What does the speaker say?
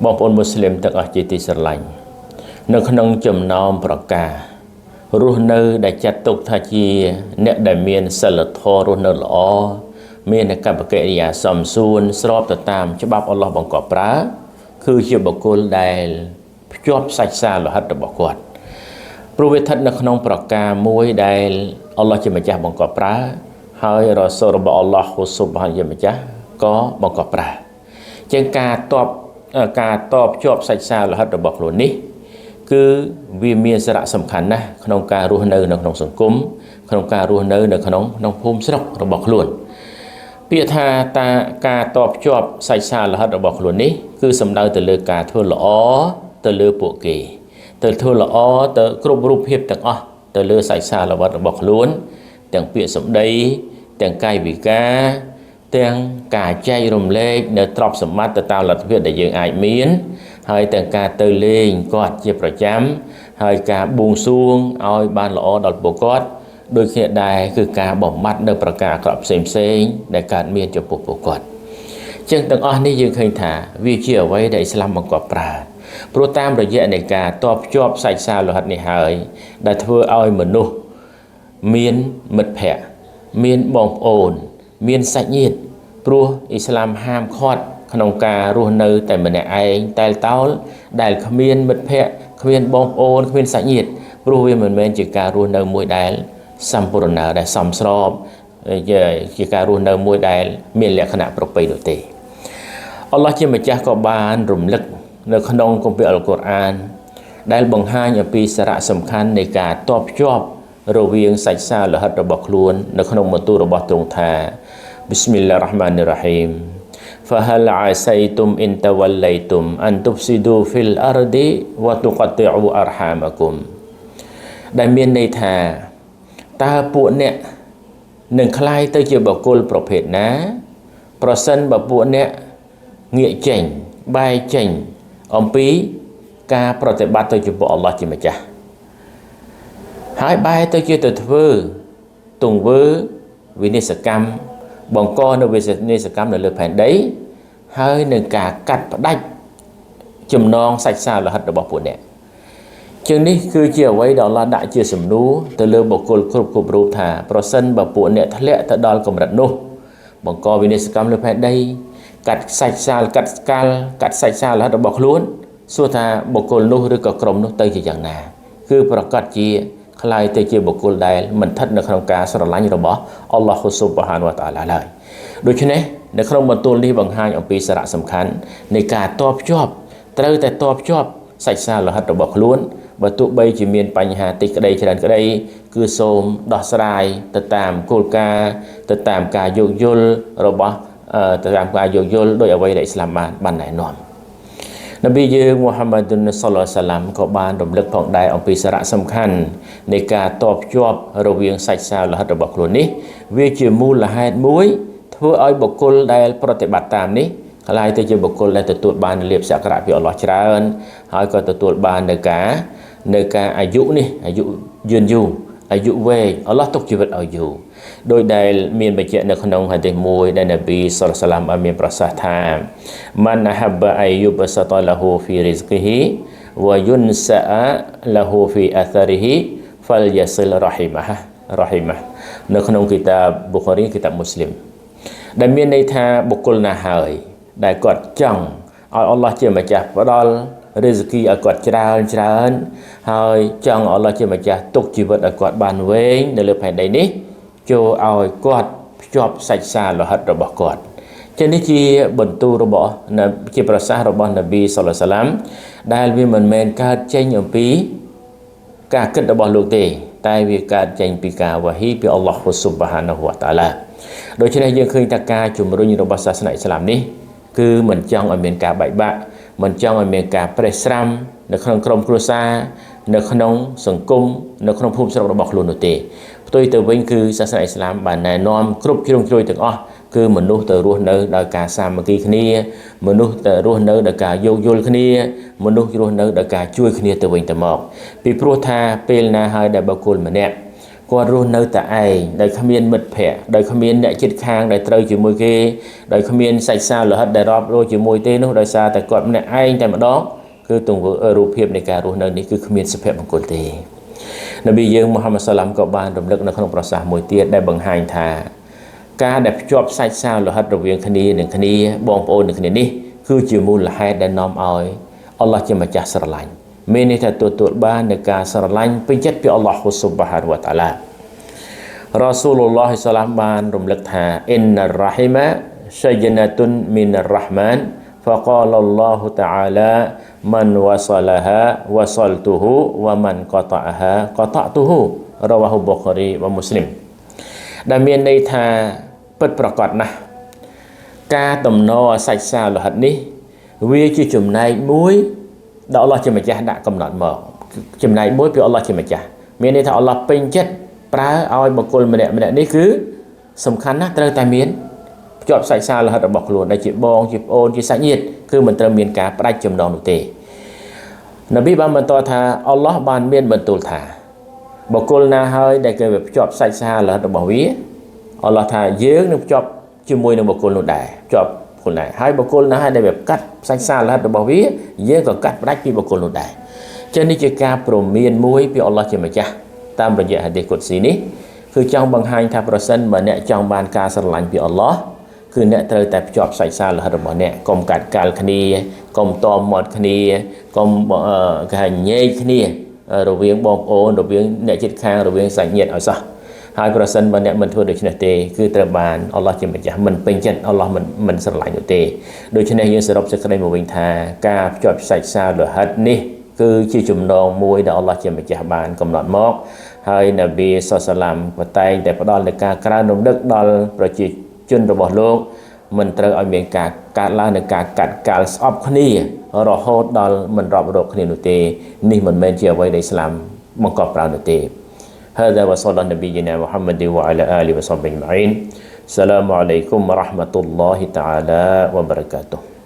បងប្អូនមូស្លីមទាំងអស់ជាទីស្រឡាញ់នៅក្នុងចំណោមប្រការរស់នៅដែលចាត់ទុកថាជាអ្នកដែលមានសិលធម៌រស់នៅល្អមានកប្បកិរិយាសមសួនស្របទៅតាមច្បាប់អល់ឡោះបង្គាប់ប្រើគឺជាបុគ្គលដែលភ្ជាប់សាច់សាលោហិតរបស់គាត់ព្រោះវាស្ថិតនៅក្នុងប្រការមួយដែលអល់ឡោះជាម្ចាស់បង្គាប់ប្រើហើយរ៉ាស៊ូលរបស់អល់ឡោះស៊ុបហានជាម្ចាស់ក៏បង្គាប់ប្រើជាងការតបជាប់សាច់សាលោហិតរបស់ខ្លួននេះគឺវាមានសារៈសំខាន់ណាស់ក្នុងការរស់នៅនៅក្នុងសង្គមក្នុងការរស់នៅនៅក្នុងភូមិស្រុករបស់ខ្លួនពាក្យថាការតបជាប់សាច់សាលោហិតរបស់ខ្លួននេះគឺសំដៅទៅលើការធ្វើល្អទៅលើពួកគេទៅធ្វើល្អទៅគ្រប់រូបភាពទាំងអស់ទៅលើសាច់សាលោហិតរបស់ខ្លួនទាំងពាក្យសម្ដីទាំងកាយវិការទាំងការចែករំលែកនៅទ្រព្យសម្បត្តិទៅតាមលទ្ធភាពដែលយើងអាចមានហើយទាំងការទៅលេងគាត់ជាប្រចាំហើយការបួងសួងឲ្យបានល្អដល់ពួកគាត់ដូចគ្នាដែរគឺការបំបត្តិនៅប្រការអាក្រក់ផ្សេងដែលកើតមានចំពោះពួកគាត់ចឹងទាំងអស់នេះយើងឃើញថាវាជាអ្វីដែលឥស្លាមបង្គាប់ប្រើព្រោះតាមរយៈនៃការតបភ្ជាប់សាច់សាលោហិតនេះហើយដែលធ្វើឲ្យមនុស្សមានមិត្តភ័ក្តិមានបងប្អូនមានសាច់ញាតិព្រោះឥស្លាមហាមឃាត់ក្នុងការរស់នៅតែម្នាក់ឯងតែលតោលដែលគ្មានមិត្តភ័ក្តិគ្មានបងប្អូនគ្មានសាច់ញាតិព្រោះវាមិនមែនជាការរស់នៅមួយដែលសម្ពូរណដែលសមស្របជាការរស់នៅមួយដែលមានលក្ខណៈប្រពៃនោះទេអល់ឡោះជាម្ចាស់ក៏បានរំលឹកនៅក្នុងគម្ពីរអល់កុរអានដែលបង្ហាញអំពីសារៈសំខាន់នៃការតបភ្ជាប់រវាងសាច់សាលោហិតរបស់ខ្លួននៅក្នុងបន្ទូលរបស់ទ្រង់ថា Bismillahirrahmanirrahim فهل عسيتم إن توليتم أن تفسدوا في الأرض وتقطعوا أرحامكم ដែលមានន័យថាតើពួកអ្នកនឹងคล้ายទៅជាបុគ្គលប្រភេទណាប្រសិនបើពួកអ្នកងាកចេញបែរចេញអំពីការប្រតិបត្តិទៅចំពោះអល់ឡោះជាម្ចាស់ហើយបែរទៅជាទៅធ្វើទង្វើវិនិស្សកម្មបង្កនៅវិនិស្សកម្មនៅលើផែនដីហើយនឹងការកាត់ផ្ដាច់ចំណងសាច់សាលោហិតរបស់ពួកអ្នកជាងនេះគឺជាអ្វីដែលអល់ឡោះដាក់ជាសំណួរទៅលើបុគ្គលគ្រប់រូបថាប្រសិនបើពួកអ្នកធ្លាក់ទៅដល់កម្រិតនោះបង្កវិនិស្សកម្មលើផែនដីកាត់សាច់សាលកាត់ស្កាល់កាត់សាច់សាលោហិតរបស់ខ្លួនសួរថាបុគ្គលនោះឬក៏ក្រុមនោះទៅជាយ៉ាងណាគឺប្រកាសជាคล้ายទៅជាបុគ្គលដែលមិនស្ថិតនៅក្នុងការស្រឡាញ់របស់អល់ឡោះស៊ុបហានវតាអាឡាឡើយដូច្នេះនៅក្នុងបន្ទូលនេះបង្ហាញអំពីសារៈសំខាន់នៃការតបភ្ជាប់ត្រូវតែតបភ្ជាប់សាច់សាលោហិតរបស់ខ្លួនបើទោះបីជាមានបញ្ហាតិចក្តីច្រើនក្តីគឺសូមដោះស្រាយទៅតាមគោលការណ៍ទៅតាមការយោគយល់របស់ទៅតាមការយោគយល់ដោយអ្វីដែលឥស្លាមបានណែនាំនប៊ីយើងមូហាម៉ាឌុនសល្លឡោះសាឡាំក៏បានរំលឹកផងដែរអំពីសារៈសំខាន់នៃការតបភ្ជាប់រវាងសាច់សាលោហិតរបស់ខ្លួននេះវាជាមូលហេតុមួយធ្វើឲ្យបុគ្គលដែលប្រតិបត្តិតាមនេះคล้ายទៅជាបុគ្គលដែលទទួលបានលាភសក្ការៈពីអល់ឡោះច្រើនហើយក៏ទទួលបាននៅការអាយុនេះអាយុយឺនយូរអាយុវែងអល់ឡោះទុកជីវិតឲ្យយូរដោយដែលមានបញ្ជាក់នៅក្នុងហាឌីសមួយដែលនប៊ីសល្លឡោះសាឡាមបានមានប្រសាសន៍ថាម៉ានហាប់អាយុបសតឡហ៊ូហ្វីរិស្គីហ៊ីវយុនសាឡហ៊ូហ្វីអាសារីហ៊ីហ្វលយ៉ាសិលរ៉ហ៊ីម៉ានៅក្នុងគីតាប៊ូខារីគីតាមូស្លីមដែលមានន័យថាបុគ្គលណាហើយដែលគាត់ចង់ឲ្យអល់ឡោះជាម្ចាស់ផ្ដល់រិស្គីឲ្យគាត់ច្រើនហើយចង់អល់ឡោះជាម្ចាស់ទុកជីវិតឲ្យគាត់បានវែងនៅលើផែនដីនេះចូលឲ្យគាត់ភ្ជាប់សាច់សាលោហិតរបស់គាត់ចឹងនេះជាបន្ទូលរបស់ជាប្រសាសន៍របស់នប៊ីសល្លឡោះសាឡាមដែលវាមិនមែនកើតចេញអំពីការគិតរបស់លោកទេតែវាកើតចេញពីការវ៉ាហ៊ីពីអល់ឡោះស៊ុបហានហូវតាអាឡាដូច្នេះយើងឃើញថាការជំរុញរបស់សាសនាឥស្លាមនេះគឺមិនចង់ឲ្យមានការបែកបាក់មិនចង់ឲ្យមានការប្រេះស្រាំនៅក្នុងក្រុមគ្រួសារនៅក្នុងសង្គមនៅក្នុងភូមិស្រុករបស់ខ្លួននោះទេផ្ទុយទៅវិញគឺសាសនាឥស្លាមបានណែនាំគ្រប់ជ្រុងជ្រោយទាំងអស់គឺមនុស្សទៅរស់នៅដោយការសាមគ្គីគ្នាមនុស្សទៅរស់នៅដោយការយោគយល់គ្នាមនុស្សរស់នៅដោយការជួយគ្នាទៅវិញទៅមកពីព្រោះថាពេលណាហើយដែលបុគ្គលម្នាក់ គាត់រស់នៅតែឯងដោយគ្មានមិត្តភ័ក្តិដោយគ្មានអ្នកជិតខាងដែលត្រូវជាមួយគេដោយគ្មានសាច់សាលោហិតដែលរាប់រយជាមួយទេនោះដោយសារតែគាត់ម្នាក់ឯងតែម្ដងគឺទង្វើរូបភាពនៃការរស់នៅនេះគឺគ្មានសុភមង្គលទេនប៊ីយើងមូហាម៉ាត់សាឡាមក៏បានរំលឹកនៅក្នុងប្រសាសន៍មួយទៀតដែលបង្ហាញថាការដែលភ្ជាប់សាច់សាលោហិតរវាងគ្នានឹងគ្នាបងប្អូននឹងគ្នានេះគឺជាមូលហេតុដែលនាំឲ្យអល់ឡោះជាម្ចាស់ស្រឡាញ់មានន័យថាទទួលបាននៃការស្រឡាញ់ពេញចិត្តពីអល់ឡោះស៊ុបហានវតាឡារ៉ាស៊ូលឡោះសាឡាមបានរំលឹកថាអ៊ីនណារ៉ាហ៊ីម៉ាសៃណាតុនមីនរ៉ាហ្មាន فقال الله تعالى من وصلها وصلته ومن قطعها قطعته رواه البخاري ومسلم ដែលមានន័យថាពិតប្រាកដណាស់ការតំណសាច់សាលោហិតនេះវាជាចំណែកមួយដែលអល់ឡោះជាម្ចាស់ដាក់កំណត់មកចំណែកមួយពីអល់ឡោះជាម្ចាស់មានន័យថាអល់ឡោះពេញចិត្តប្រើឲ្យបុគ្គលម្នាក់នេះគឺសំខាន់ណាស់ត្រូវតែមានភ្ជាប់សាច់សាលោហិតរបស់ខ្លួនដែលជាបងជាប្អូនជាសាច់ញាតិគឺមិនត្រូវមានការផ្ដាច់ចំណងនោះទេនប៊ីបានបន្តថាអល់ឡោះបានមានបន្ទូលថាបុគ្គលណាហើយដែលគេភ្ជាប់សាច់សាលោហិតរបស់វាអល់ឡោះថាយើងនឹងភ្ជាប់ជាមួយនឹងបុគ្គលនោះដែរភ្ជាប់ខ្លួនដែរហើយបុគ្គលណាហើយដែលកាត់សាច់សាលោហិតរបស់វាយើងក៏កាត់ផ្ដាច់ពីបុគ្គលនោះដែរចឹងនេះជាការព្រមានមួយពីអល់ឡោះជាម្ចាស់តាមរយៈហាឌីសកុដស៊ីនេះគឺចង់បង្ហាញថាប្រសិនបើអ្នកចង់បានការស្រឡាញ់ពីអល់ឡោះគឺអ្នកត្រូវតែភ្ជាប់សាច់សាលោហិតរបស់អ្នកកុំកាត់កាល់គ្នាកុំតមមាត់គ្នាកុំគេហៅញែកគ្នារវាងបងប្អូនរវាងអ្នកជិតខាងរវាងសាច់ញាតិឲ្យសោះហើយប្រសិនបើអ្នកមិនធ្វើដូច្នេះទេគឺត្រូវបានអល់ឡោះជាម្ចាស់មិនពេញចិត្តអល់ឡោះមិនស្រឡាញ់នោះទេដូច្នេះយើងសរុបសេចក្តីមកវិញថាការភ្ជាប់សាច់សាលោហិតនេះគឺជាចំណងមួយដែលអល់ឡោះជាម្ចាស់បានកំណត់មកហើយនប៊ីសល្លាមក៏តែងតែផ្ដល់នូវការក្រើនរំលឹកដល់ប្រជាជនរបស់លោកមិនត្រូវឲ្យមានការកាត់ឡើងនៃការកាត់កាល់ស្អប់គ្នារហូតដល់មិនរាប់រកគ្នានោះទេនេះមិនមែនជាអ្វីដែលឥស្លាមបង្កប់ប្រើនោះទេ هذا وصلى نبينا محمد وعلى آله وصحبه أجمعين السلام عليكم ورحمة الله تعالى وبركاته